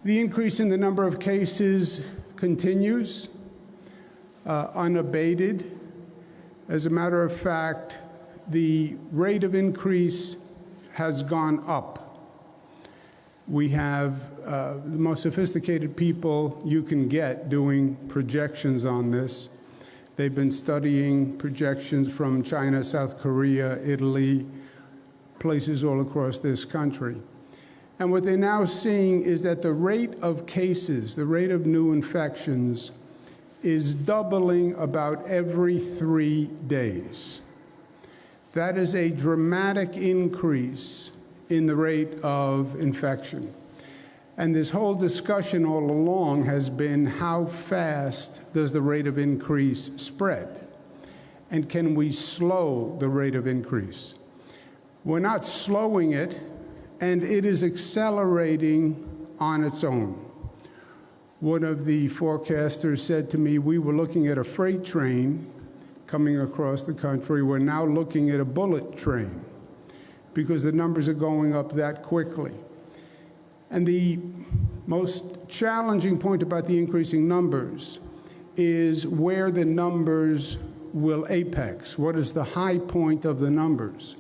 The increase in the number of cases continues unabated. As a matter of fact, the rate of increase has gone up. We have the most sophisticated people you can get doing projections on this. They've been studying projections from China, South Korea, Italy, places all across this country. And what they're now seeing is that the rate of cases, the rate of new infections, is doubling about every 3 days. That is a dramatic increase in the rate of infection. And this whole discussion all along has been how fast does the rate of increase spread? And can we slow the rate of increase? We're not slowing it, and it is accelerating on its own. One of the forecasters said to me, we were looking at a freight train coming across the country. We're now looking at a bullet train because the numbers are going up that quickly. And the most challenging point about the increasing numbers is where the numbers will apex. What is the high point of the numbers?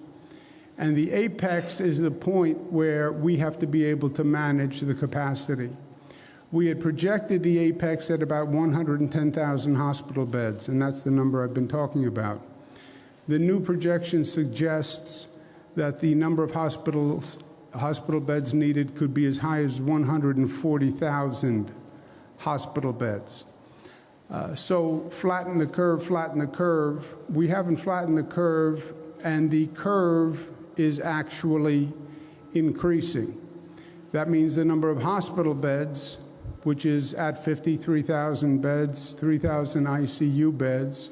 And the apex is the point where we have to be able to manage the capacity. We had projected the apex at about 110,000 hospital beds, and that's the number I've been talking about. The new projection suggests that the number of hospital beds needed could be as high as 140,000 hospital beds. So flatten the curve, flatten the curve. We haven't flattened the curve, and the curve is actually increasing. That means the number of hospital beds, which is at 53,000 beds, 3,000 ICU beds.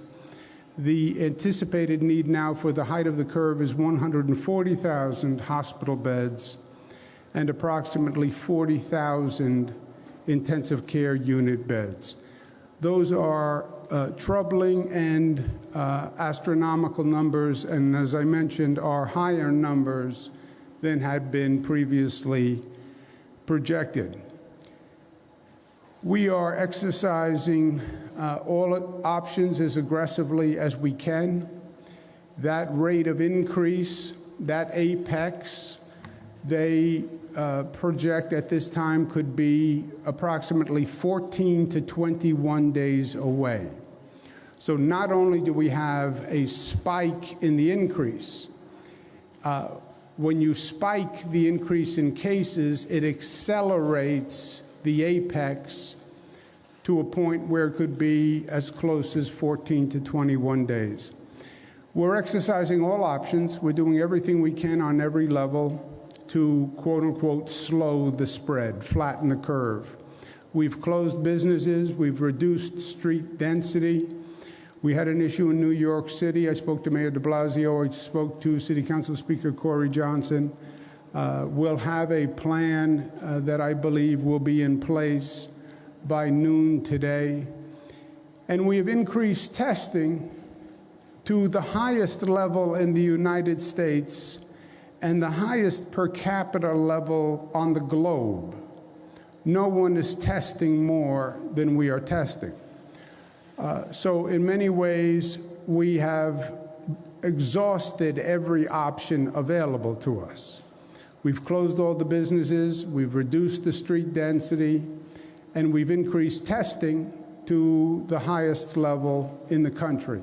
The anticipated need now for the height of the curve is 140,000 hospital beds and approximately 40,000 intensive care unit beds. Those are troubling and astronomical numbers, and as I mentioned, are higher numbers than had been previously projected. We are exercising all options as aggressively as we can. That rate of increase, that apex, they project at this time could be approximately 14 to 21 days away. So not only do we have a spike in the increase, when you spike the increase in cases, it accelerates the apex to a point where it could be as close as 14 to 21 days. We're exercising all options. We're doing everything we can on every level to, quote unquote, slow the spread, flatten the curve. We've closed businesses. We've reduced street density. We had an issue in New York City. I spoke to Mayor de Blasio. I spoke to City Council Speaker Corey Johnson. We'll have a plan that I believe will be in place by noon today. And we have increased testing to the highest level in the United States and the highest per capita level on the globe. No one is testing more than we are testing. So in many ways, we have exhausted every option available to us. We've closed all the businesses, we've reduced the street density, and we've increased testing to the highest level in the country.